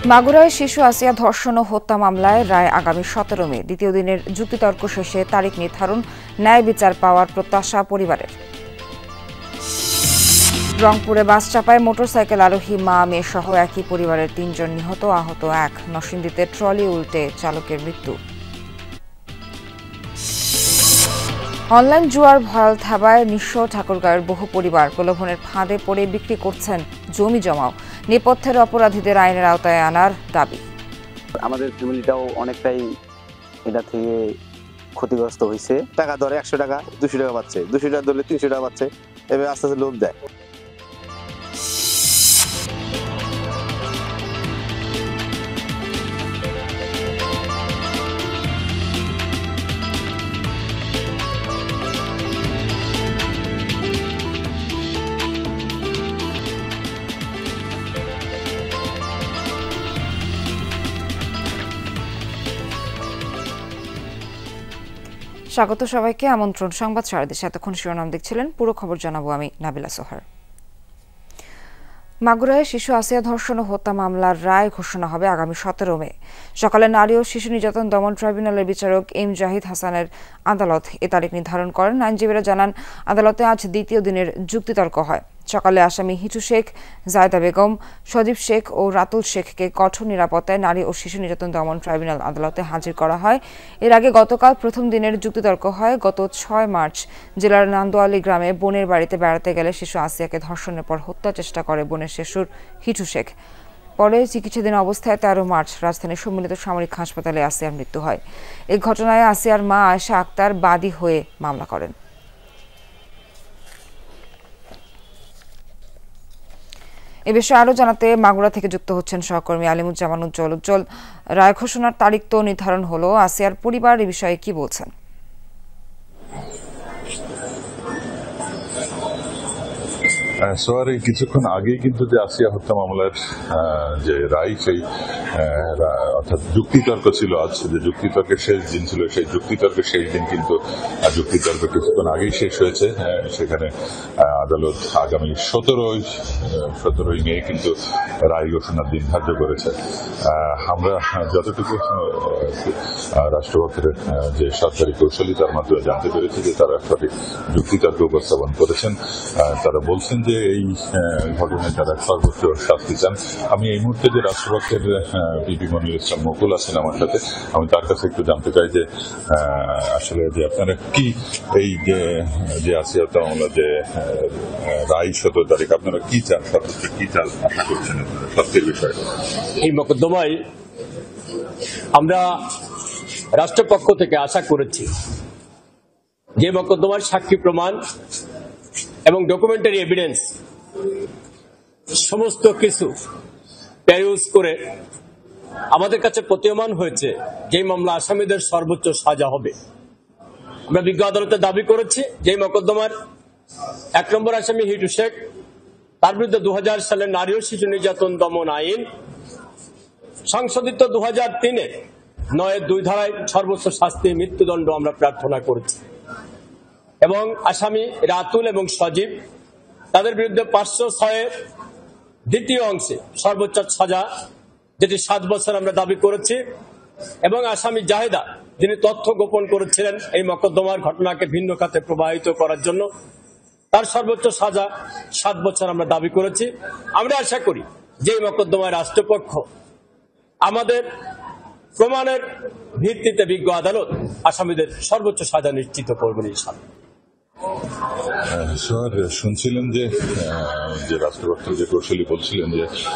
মাগুরায় শিশু আসিয়া ধর্ষণ ও হত্যা মামলায় রায় আগামী 17 মে। দ্বিতীয় দিনের যুক্তিতর্ক শেষে তারিখ নির্ধারণ, ন্যায় বিচার পাওয়ার প্রত্যাশা পরিবারের। রংপুরে বাস চাপায় মোটরসাইকেল আরোহী মা মেয়ে সহ একই পরিবারের ৩ জন নিহত, আহত ১। নরসিংদীতে ট্রলি উল্টে চালকের মৃত্যু। অনলাইন জুয়ার ভয়াল থাবায় নিঃস্ব ঠাকুরগাঁওয়ের বহু পরিবার প্রলোভনের ফাঁদে পড়ে বিক্রি করছেন জমি জমাও। নেপথ্যের অপরাধীদের আইনের আওতায় আনার দাবি। আমাদের ফ্যামিলিটাও অনেকটাই এটা থেকে ক্ষতিগ্রস্ত হয়েছে। টাকা ধরে 100 টাকা 200 টাকা পাচ্ছে, 200 টাকা ধরলে 300 টাকা পাচ্ছে, এভাবে আস্তে আস্তে লোভ দেয়। স্বাগত সবাইকে, আমন্ত্রণ সংবাদ সারাদেশে। এতক্ষণ শিরোনাম দেখছিলেন, পুরো খবর জানাবো আমি নাবিলা সোহার। মাগুরায় শিশু আসিয়া ধর্ষণ ও হত্যা মামলার রায় ঘোষণা হবে আগামী 17 মে। সকালে নারী ও শিশু নির্যাতন দমন ট্রাইব্যুনালের বিচারক এম জাহিদ হাসানের আদালত এ তারিখ নির্ধারণ করেন। আইনজীবীরা জানান, আদালতে আজ দ্বিতীয় দিনের যুক্তিতর্ক হয়। সকালে আসামি হিটু শেখ, জায়দা বেগম, সজীব শেখ ও রাতুল শেখকে কঠোর নিরাপত্তায় নারী ও শিশু নির্যাতন দমন ট্রাইব্যুনাল আদালতে হাজির করা হয়। এর আগে গতকাল প্রথম দিনের যুক্তিতর্ক হয়। গত 6 মার্চ জেলার নান্দোয়ালি গ্রামে বোনের বাড়িতে বেড়াতে গেলে শিশু আসিয়াকে ধর্ষণের পর হত্যা চেষ্টা করে বোনের শ্বশুর হিটু শেখ। পরে চিকিৎসাধীন অবস্থায় 13 মার্চ রাজধানীর সম্মিলিত সামরিক হাসপাতালে আসিয়ার মৃত্যু হয়। এই ঘটনায় আসিয়ার মা আয়েশা আক্তার বাদী হয়ে মামলা করেন। এ বিষয়ে আরো জানাতে মাগুরা থেকে যুক্ত হচ্ছেন সহকর্মী আলিমুজ্জামান উজ্জ্বল। উজ্জ্বল, রায় ঘোষণার তারিখ তো নির্ধারণ হলো, আসিয়ার পরিবার এ বিষয়ে কি বলছেন? সোয়ারে কিছুক্ষণ আগেই কিন্তু যে আসিয়া হত্যা মামলার যে রায়, সেই অর্থাৎ যুক্তিতর্ক ছিল আজ, যে যুক্তিতর্কের শেষ দিন ছিল, সেই যুক্তিতর্কের শেষ দিন কিন্তু যুক্তিতর্ক কিছুক্ষণ আগেই শেষ হয়েছে। সেখানে আদালত আগামী 17ই মে কিন্তু রায় ঘোষণার দিন ধার্য করেছে। আমরা যতটুকু রাষ্ট্রপক্ষের যে সরকারি কৌশলী, তার মাধ্যমে জানতে পেরেছি যে তারা সঠিক যুক্তিতর্ক উপস্থাপন করেছেন। তারা বলছেন যে এই ঘটনায় তারা সর্বোচ্চ শাস্তি চান। আমি এই মুহূর্তে যে রাষ্ট্রপক্ষের পিপি মনিরুল ইসলাম মুকুল আছেন আমার সাথে, আমি তার কাছে একটু জানতে চাই যে আসলে যে আপনারা কি এই যে আসিয়া হত্যা মামলা যে রায় 17 তারিখ, আপনারা কি চান, সর্বোচ্চ কি চান আশা করছেন সত্যের বিষয়ে? এই মোকদ্দমায় আমরা রাষ্ট্রপক্ষ থেকে আশা করেছি যে মোকদ্দমার সাক্ষী প্রমাণ এবং ডকুমেন্টারি এভিডেন্স সমস্ত কিছু পেরুজ করে আমাদের কাছে প্রতীয়মান হয়েছে যে মামলা আসামিদের সর্বোচ্চ সাজা হবে। আমরা বিজ্ঞ আদালতে দাবি করেছি যে মোকদ্দমার 1 নম্বর আসামি হিটু শেখ, তার বিরুদ্ধে 2000 সালের নারী ও শিশু নির্যাতন দমন আইন সংশোধিত 2003-এর 9-2 ধারায় সর্বোচ্চ শাস্তি মৃত্যুদণ্ড আমরা প্রার্থনা করেছি। এবং আসামি রাতুল এবং সজীব, তাদের বিরুদ্ধে 506-এর দ্বিতীয় অংশে সর্বোচ্চ সাজা, যেটি 7 বছর আমরা দাবি করেছি। এবং আসামি জাহেদা, যিনি তথ্য গোপন করেছিলেন এই মোকদ্দমার ঘটনাকে ভিন্ন খাতে প্রবাহিত করার জন্য, তার সর্বোচ্চ সাজা 7 বছর আমরা দাবি করেছি। আমরা আশা করি যে এই মোকদ্দমায় রাষ্ট্রপক্ষ আমাদের প্রমাণের ভিত্তিতে বিজ্ঞ আদালত আসামিদের সর্বোচ্চ সাজা নিশ্চিত করবেন ইনশাআল্লাহ। স্যার, শুনছিলেন যে রাষ্ট্রপক্ষের যে কৌশলী বলছিলেন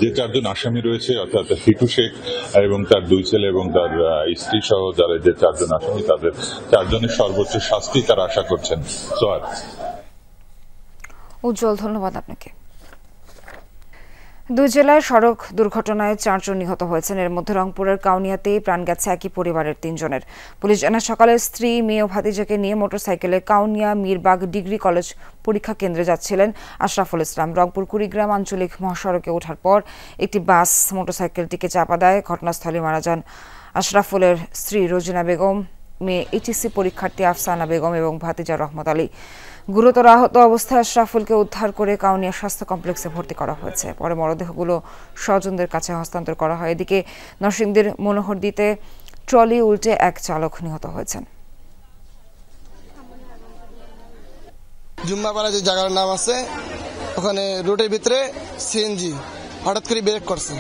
যে 4 জন আসামি রয়েছে, অর্থাৎ হিটু শেখ এবং তার 2 ছেলে এবং তার স্ত্রী সহ যারা যে 4 জন আসামি, তাদের 4 জনের সর্বোচ্চ শাস্তি তারা আশা করছেন। স্যার উজ্জ্বল, ধন্যবাদ আপনাকে। 2 জেলায় সড়ক দুর্ঘটনায় 4 জন নিহত হয়েছেন। এর মধ্যে রংপুরের কাউনিয়াতেই প্রাণ গেছে একই পরিবারের 3 জনের। পুলিশ জানায়, সকালে স্ত্রী, মেয়ে ও ভাতিজাকে নিয়ে মোটরসাইকেলে কাউনিয়া মিরবাগ ডিগ্রি কলেজ পরীক্ষা কেন্দ্রে যাচ্ছিলেন আশরাফুল ইসলাম। রংপুর কুড়িগ্রাম আঞ্চলিক মহাসড়কে ওঠার পর একটি বাস মোটরসাইকেলটিকে চাপা দেয়। ঘটনাস্থলে মারা যান আশরাফুলের স্ত্রী রোজিনা বেগম, মেয়ে এইচএসসি পরীক্ষার্থী আফসানা বেগম এবং ভাতিজা রহমত আলী। গুরুতর আহত অবস্থায় আশরাফুলকে উদ্ধার করে কাউনিয়া স্বাস্থ্য কমপ্লেক্সে ভর্তি করা হয়েছে। পরে মরদেহগুলো স্বজনদের কাছে হস্তান্তর করা হয়। এদিকে নরসিংদীর মনোহরদীতে ট্রলি উল্টে এক চালক নিহত হয়েছেন। জুম্মাপাড়া যে জায়গার নাম আছে, ওখানে রোডের ভিতরে সিএনজি হঠাৎ করে ব্রেক করছে।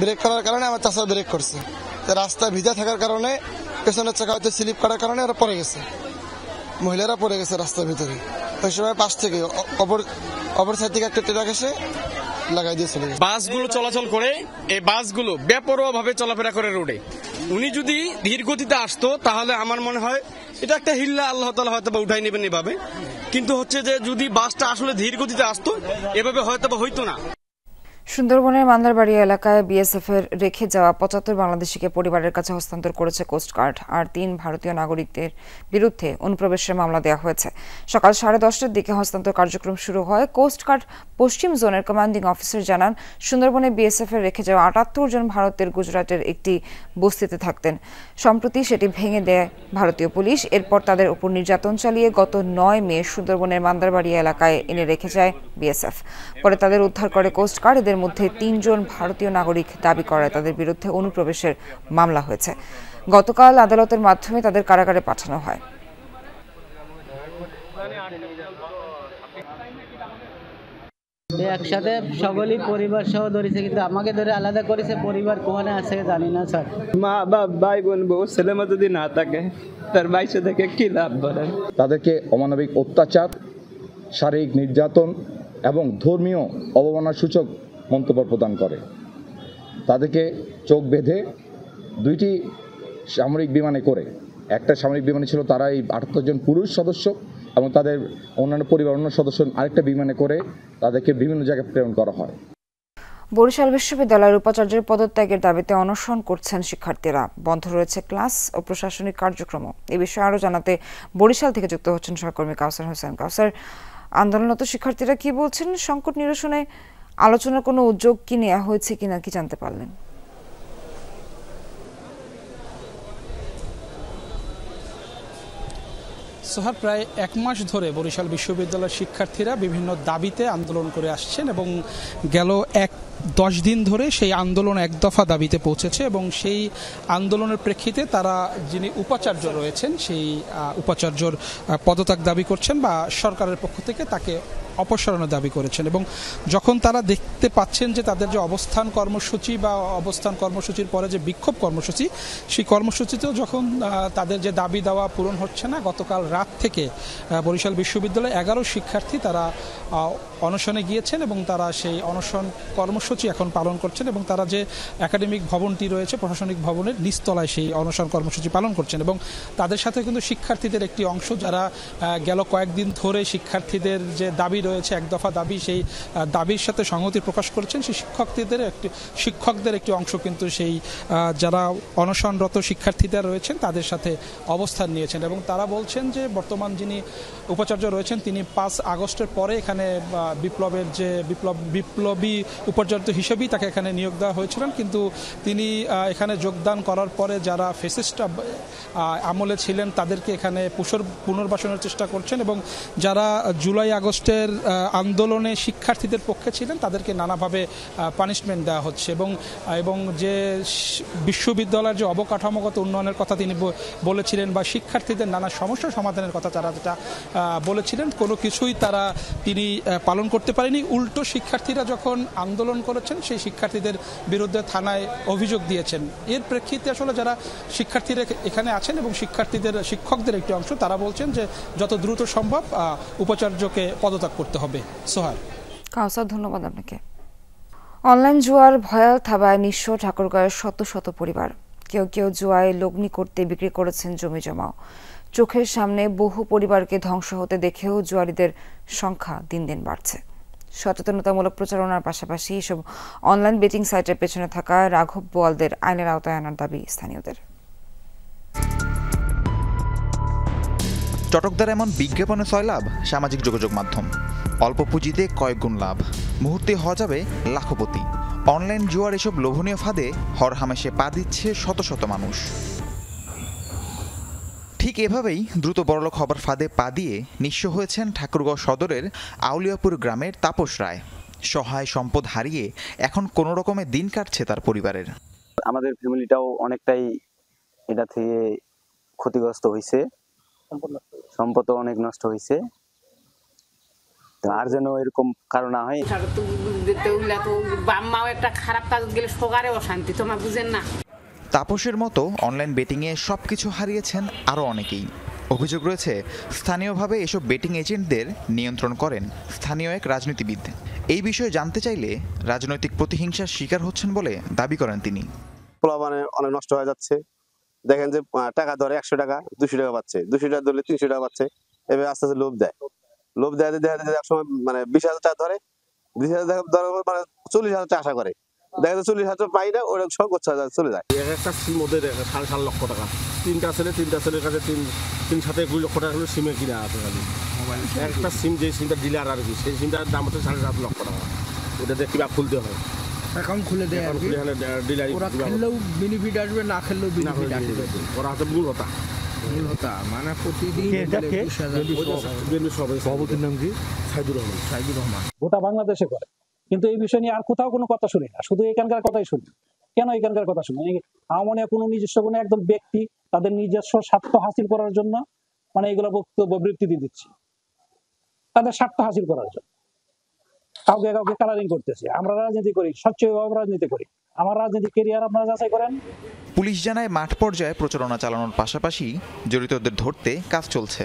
ব্রেক করার কারণে আমার চাষা ব্রেক করছে। রাস্তা ভিজা থাকার কারণে পেছনের চাকা হয়তো স্লিপ করার কারণে ওরা পড়ে গেছে, মহিলারা পড়ে গেছে রাস্তার ভিতরে। ওই সময় পাশ থেকে অপর সাইড থেকে একটা ট্রাক এসে লাগাই দিয়ে চলে গেছে। বাসগুলো চলাচল করে, এই বাসগুলো বেপরোয়া ভাবে চলাফেরা করে রোডে। উনি যদি ধীর গতিতে আসতো তাহলে আমার মনে হয় এটা একটা হিল্লা আল্লাহ তাআলা হয়তো বা উঠাই নেবেন এভাবে, কিন্তু হচ্ছে যে যদি বাসটা আসলে ধীর গতিতে আসতো এভাবে হয়তো বা হইতো না। সুন্দরবনের মান্দারবাড়ি এলাকায় বিএসএফ এর রেখে যাওয়া ৭৫ বাংলাদেশিকে পরিবারের কাছে হস্তান্তর করেছে কোস্টগার্ড। আর ৩ ভারতীয় নাগরিকদের বিরুদ্ধে অনুপ্রবেশের মামলা দেওয়া হয়েছে। সকাল 10:30টার দিকে হস্তান্তর কার্যক্রম শুরু হয়। কোস্টগার্ড পশ্চিম জোনের কমান্ডিং অফিসার জানান, সুন্দরবনে বিএসএফ এর রেখে যাওয়া ৭৮ জন ভারতের গুজরাটের একটি বস্তিতে থাকতেন। সম্প্রতি সেটি ভেঙে দেয় ভারতীয় পুলিশ। এরপর তাদের উপর নির্যাতন চালিয়ে গত ৯ মে সুন্দরবনের মান্দারবাড়ি এলাকায় এনে রেখে যায় বিএসএফ। পরে তাদের উদ্ধার করে কোস্টগার্ড। এদের মধ্যে ৩ জন ভারতীয় নাগরিক দাবি করে তাদের বিরুদ্ধে অনুপ্রবেশের মামলা হয়েছে। গতকাল আদালতের মাধ্যমে তাদের কারাগারে পাঠানো হয়। একসাথে সকলেই পরিবার সহ ধরেছে, কিন্তু আমাকে ধরে আলাদা করেছে। পরিবার কোনে আছে জানি না স্যার। মা বাপ ভাই বোন বউ ছেলে মা যদি না থাকে তার বাইশে থেকে কি লাভ বলেন? তাদেরকে অমানবিক অত্যাচার, শারীরিক নির্যাতন এবং ধর্মীয় অবমাননার সূচক মন্তব্য প্রদান করে। তাদেরকে চোখ বেঁধে 2টি সামরিক বিমানে করে, একটা সামরিক বিমানে ছিল তারা এই ৭৮ জন পুরুষ সদস্য এবং তাদের অন্যান্য পরিবার অন্য সদস্য আরেকটা বিমানে করে তাদেরকে বিভিন্ন জায়গায় প্রেরণ করা হয়। বরিশাল বিশ্ববিদ্যালয়ের উপাচার্যের পদত্যাগের দাবিতে অনশন করছেন শিক্ষার্থীরা। বন্ধ রয়েছে ক্লাস ও প্রশাসনিক কার্যক্রম। এই বিষয়ে আরও জানাতে বরিশাল থেকে যুক্ত হচ্ছেন সহকর্মী কাউসার হোসেন। কাউসার, আন্দোলনরত শিক্ষার্থীরা কি বলছেন? সংকট নিরসনে আলোচনার কোনো উদ্যোগ কি নেওয়া হয়েছে কিনা কি জানতে পারলেন? সোহার, প্রায় 1 মাস ধরে বরিশাল বিশ্ববিদ্যালয়ের শিক্ষার্থীরা বিভিন্ন দাবিতে আন্দোলন করে আসছেন এবং গেল 10 দিন ধরে সেই আন্দোলন এক দফা দাবিতে পৌঁছেছে এবং সেই আন্দোলনের প্রেক্ষিতে তারা যিনি উপাচার্য রয়েছেন সেই উপাচার্যর পদত্যাগ দাবি করছেন বা সরকারের পক্ষ থেকে তাকে অপসারণের দাবি করেছেন। এবং যখন তারা দেখতে পাচ্ছেন যে তাদের যে অবস্থান কর্মসূচি বা অবস্থান কর্মসূচির পরে যে বিক্ষোভ কর্মসূচি, সেই কর্মসূচিতেও যখন তাদের যে দাবি দেওয়া পূরণ হচ্ছে না, গতকাল রাত থেকে বরিশাল বিশ্ববিদ্যালয়ে 11 শিক্ষার্থী তারা অনশনে গিয়েছেন এবং তারা সেই অনশন কর্মসূচি এখন পালন করছেন এবং তারা যে একাডেমিক ভবনটি রয়েছে প্রশাসনিক ভবনের নিচতলায় সেই অনশন কর্মসূচি পালন করছেন। এবং তাদের সাথে কিন্তু শিক্ষার্থীদের একটি অংশ যারা গেল কয়েকদিন ধরে শিক্ষার্থীদের যে দাবি রয়েছে এক দফা দাবি, সেই দাবির সাথে সংহতি প্রকাশ করেছেন সেই শিক্ষকদের একটি অংশ কিন্তু সেই যারা অনশনরত শিক্ষার্থীরা রয়েছেন তাদের সাথে অবস্থান নিয়েছেন এবং তারা বলছেন যে বর্তমান যিনি উপাচার্য রয়েছেন তিনি 5 আগস্টের পরে এখানে বিপ্লবের যে বিপ্লবী উপাচার্য হিসেবেই তাকে এখানে নিয়োগ দেওয়া হয়েছিলেন, কিন্তু তিনি এখানে যোগদান করার পরে যারা ফ্যাসিস্ট আমলে ছিলেন তাদেরকে এখানে পুনর্বাসনের চেষ্টা করছেন এবং যারা জুলাই আগস্টের আন্দোলনে শিক্ষার্থীদের পক্ষে ছিলেন তাদেরকে নানাভাবে পানিশমেন্ট দেওয়া হচ্ছে এবং যে বিশ্ববিদ্যালয়ের যে অবকাঠামোগত উন্নয়নের কথা তিনি বলেছিলেন বা শিক্ষার্থীদের নানা সমস্যা সমাধানের কথা তারা যেটা বলেছিলেন কোনো কিছুই তিনি পালন করতে পারেনি। উল্টো শিক্ষার্থীরা যখন আন্দোলন করেছেন সেই শিক্ষার্থীদের বিরুদ্ধে থানায় অভিযোগ দিয়েছেন। এর প্রেক্ষিতে আসলে যারা শিক্ষার্থীরা এখানে আছেন এবং শিক্ষকদের একটি অংশ তারা বলছেন যে যত দ্রুত সম্ভব উপাচার্যকে পদত্যাগ করতে হবে। সোহার, কাউসার, ধন্যবাদ আপনাকে। অনলাইন জুয়ার ভয়াল থাবায় নিঃস্ব ঠাকুরগাঁয়ের শত শত পরিবার। কেউ কেউ জুয়ায় লগ্নি করতে বিক্রি করেছেন জমি জমাও। চোখের সামনে বহু পরিবারকে ধ্বংস হতে দেখেও জুয়ারিদের সংখ্যা দিন দিন বাড়ছে। সচেতনতামূলক প্রচারণার পাশাপাশি এসব অনলাইন বেটিং সাইটের পেছনে থাকা রাঘব বোয়ালদের আইনের আওতায় আনার দাবি স্থানীয়দের। চটকদার এমন বিজ্ঞাপনে ছয় লাভ সামাজিক যোগাযোগ মাধ্যম। অল্প পুঁজিতে কয়েক গুণ লাভ, মুহূর্তে হওয়া যাবে লাখপতি। অনলাইন জুয়ার এসব লোভনীয় ফাঁদে হরহামেশে পা দিচ্ছে শত শত মানুষ। ঠিক এভাবেই দ্রুত বড়লোক হবার ফাঁদে পা দিয়ে নিঃস্ব হয়েছেন ঠাকুরগাঁও সদরের আউলিয়াপুর গ্রামের তাপস রায়। সহায় সম্পদ হারিয়ে এখন কোনো রকমে দিন কাটছে তার পরিবারের। আমাদের ফ্যামিলিটাও অনেকটাই এটা থেকে ক্ষতিগ্রস্ত হয়েছে, সম্পদ অনেক নষ্ট হয়েছে। আর যেন এরকম কারণ না হয়। একটা খারাপ কাজ গেলে সকারে অশান্তি, তোমার বুঝেন না। তাপসের মতো অনলাইন বেটিংয়ে সবকিছু হারিয়েছেন আরও অনেকেই। অভিযোগ রয়েছে স্থানীয়ভাবে এসব বেটিং এজেন্টদের নিয়ন্ত্রণ করেন স্থানীয় এক রাজনীতিবিদ। এই বিষয়ে জানতে চাইলে রাজনৈতিক প্রতিহিংসার শিকার হচ্ছেন বলে দাবি করেন তিনি। পোলাপানে অনেক নষ্ট হয়ে যাচ্ছে। দেখেন যে টাকা ধরে 100 টাকা 200 টাকা পাচ্ছে, 200 টাকা ধরলে 300 টাকা পাচ্ছে। এবার আস্তে আস্তে লোভ দেয় দেখা যায় একসময় 20,000 টাকা ধরে, 20,000 টাকা ধরে 40,000 টাকা আশা করে, দেখা যায় 40,000 পাই না, ওরা সব চলে যায়। একটা সিম ওদের 7.5 লক্ষ টাকা, তিনটা ছেলের কাছে 3-7 লক্ষ টাকা সিমে কিনা আছে। একটা সিম যে সিমটা ডিলার আর কি, সেই সিমটার দাম হচ্ছে 7.5 লক্ষ টাকা। ওটা দেখতে খুলতে হয়, অ্যাকাউন্ট খুলে দেয় আর কি। ডিলার ওরা খেললেও বেনিফিট আসবে, না খেললেও বেনিফিট আসবে। ওরা হচ্ছে মূল হতা মানে প্রতিদিন। সভাপতির নাম কি? সাইদুর রহমান। গোটা বাংলাদেশে করে, কিন্তু এই বিষয় নিয়ে আর কোথাও কোনো কথা শুনি না, শুধু এখানকার কথাই শুনি। কেন এখানকার কথা শুনি? আমার কোনো নিজস্ব কোনো একদম ব্যক্তি তাদের নিজস্ব স্বার্থ হাসিল করার জন্য এগুলো বক্তব্য বৃত্তি দিচ্ছে, তাদের স্বার্থ হাসিল করার জন্য কাউকে কালারিং করতেছে। আমরা রাজনীতি করি, স্বচ্ছভাবে রাজনীতি করি, আমার রাজনীতি ক্যারিয়ার আপনারা যাচাই করেন। পুলিশ জানায় মাঠ পর্যায়ে প্রচারণা চালানোর পাশাপাশি জড়িতদের ধরতে কাজ চলছে।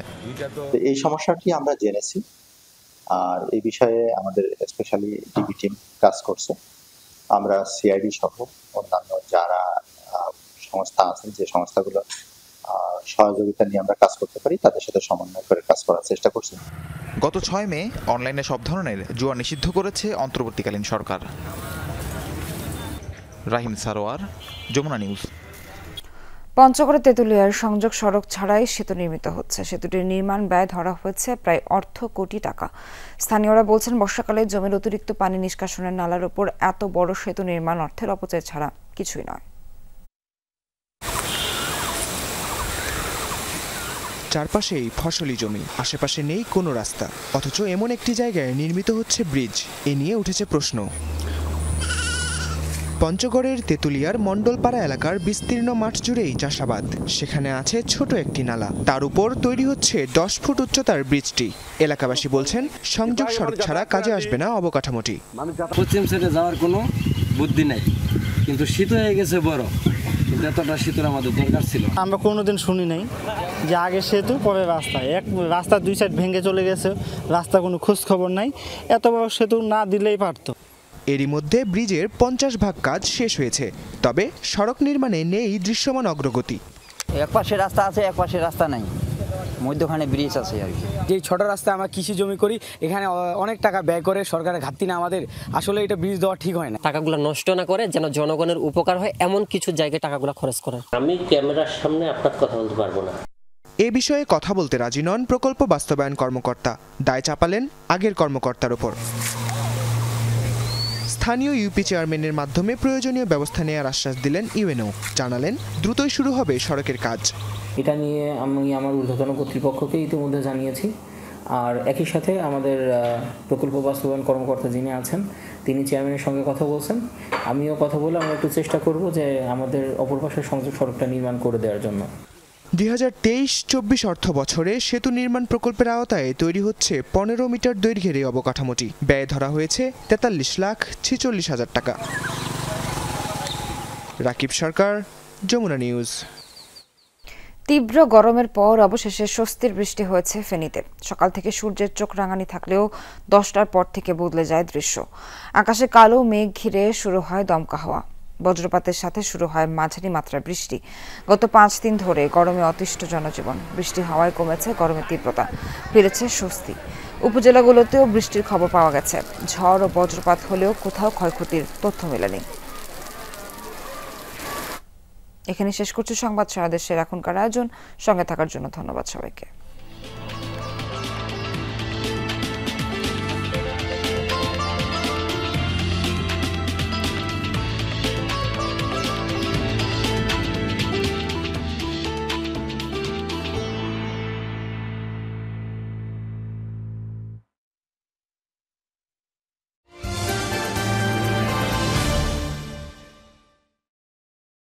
এই সমস্যাটি আমরা জেনেছি, আর এই বিষয়ে আমাদের স্পেশালি ডিবি টিম কাজ করছে। আমরা সিআইডি সহ অন্যান্য যারা সংস্থা আছেন, যে সংস্থাগুলো সহযোগিতা নিয়ে আমরা কাজ করতে পারি, তাদের সাথে সমন্বয় করে কাজ করার চেষ্টা করছি। গত 6 মে অনলাইনে সব ধরনের জুয়া নিষিদ্ধ করেছে অন্তর্বর্তীকালীন সরকার। রাহিম সারোয়ার, যমুনা নিউজ। পঞ্চগড়ে তেঁতুলিয়ার সংযোগ সড়ক ছাড়াই সেতু নির্মিত হচ্ছে। সেতুটির নির্মাণ ব্যয় ধরা হয়েছে প্রায় অর্ধ কোটি টাকা। স্থানীয়রা বলছেন, বর্ষাকালে জমির অতিরিক্ত পানি নিষ্কাশনের নালার উপর এত বড় সেতু নির্মাণ অর্থের অপচয় ছাড়া কিছুই নয়। চারপাশেই ফসলি জমি, আশেপাশে নেই কোনো রাস্তা, অথচ এমন একটি জায়গায় নির্মিত হচ্ছে ব্রিজ। এ নিয়ে উঠেছে প্রশ্ন। পঞ্চগড়ের তেঁতুলিয়ার মণ্ডলপাড়া এলাকার বিস্তীর্ণ মাঠ জুড়েই চাষাবাদ। সেখানে আছে ছোট একটি নালা, তার উপর তৈরি হচ্ছে 10 ফুট উচ্চতার ব্রিজটি। এলাকাবাসী বলছেন, সংযোগ সড়ক ছাড়া কাজে আসবে না অবকাঠামোটি। পশ্চিম সাইডে যাওয়ার কোনো বুদ্ধি নাই, কিন্তু শীত হয়ে গেছে বড়, কিন্তু এতটা শীতের আমাদের দরকার ছিল। আমরা কোনোদিন শুনি নাই যে আগে সেতু পরে রাস্তা, রাস্তা 2 সাইড ভেঙে চলে গেছে, রাস্তা কোনো খোঁজ খবর নাই। এত বড় সেতু না দিলেই পারতো। এরই মধ্যে ব্রিজের 50 ভাগ কাজ শেষ হয়েছে, তবে সড়ক নির্মাণে নেই দৃশ্যমান অগ্রগতি। এক পাশে রাস্তা আছে, এক পাশে রাস্তা নাই, মধ্যখানে ব্রিজ আছে আর কি। যে ছোট রাস্তা আমরা কৃষি জমি করি, এখানে অনেক টাকা ব্যয় করে সরকারের ঘাটতি না আমাদের, আসলে এটা ব্রিজ দেওয়া ঠিক হয় না। টাকাগুলো নষ্ট না করে যেন জনগণের উপকার হয় এমন কিছু জায়গায় টাকাগুলো খরচ করেন। আমি ক্যামেরার সামনে আপনার কথা বলতে পারবো না। এ বিষয়ে কথা বলতে রাজি নন প্রকল্প বাস্তবায়ন কর্মকর্তা। দায় চাপালেন আগের কর্মকর্তার উপর। স্থানীয় ইউপি চেয়ারম্যানের মাধ্যমে প্রয়োজনীয় ব্যবস্থা নেওয়ার আশ্বাস দিলেন ইউএনও। জানালেন, দ্রুতই শুরু হবে সড়কের কাজ। এটা নিয়ে আমি আমার ঊর্ধ্বতন কর্তৃপক্ষকে ইতিমধ্যে জানিয়েছি, আর একই সাথে আমাদের প্রকল্প বাস্তবায়ন কর্মকর্তা যিনি আছেন তিনি চেয়ারম্যানের সঙ্গে কথা বলছেন। আমিও কথা বলে আমরা একটু চেষ্টা করব যে আমাদের অপর পাশের সংযোগ সড়কটা নির্মাণ করে দেওয়ার জন্য। 2023-24 অর্থ বছরে সেতু নির্মাণ প্রকল্পের আওতায় তৈরি হচ্ছে 15 মিটার দৈর্ঘ্যের এই অবকাঠামোটি। ব্যয় ধরা হয়েছে 43,46,000 টাকা। রাকিব সরকার, যমুনা নিউজ। তীব্র গরমের পর অবশেষে স্বস্তির বৃষ্টি হয়েছে ফেনীতে। সকাল থেকে সূর্যের চোখ রাঙানি থাকলেও 10টার পর থেকে বদলে যায় দৃশ্য। আকাশে কালো মেঘ ঘিরে শুরু হয় দমকা হাওয়া, বজ্রপাতের সাথে শুরু হয় মাঝারি মাত্রার বৃষ্টি। গত 5 দিন ধরে গরমে অতিষ্ঠ জনজীবন। বৃষ্টি হওয়ায় কমেছে গরমের তীব্রতা, ফিরেছে স্বস্তি। উপজেলাগুলোতেও বৃষ্টির খবর পাওয়া গেছে। ঝড় ও বজ্রপাত হলেও কোথাও ক্ষয়ক্ষতির তথ্য মেলেনি। এখানে শেষ করছি সংবাদ সারা দেশের এখনকার আয়োজন। সঙ্গে থাকার জন্য ধন্যবাদ সবাইকে।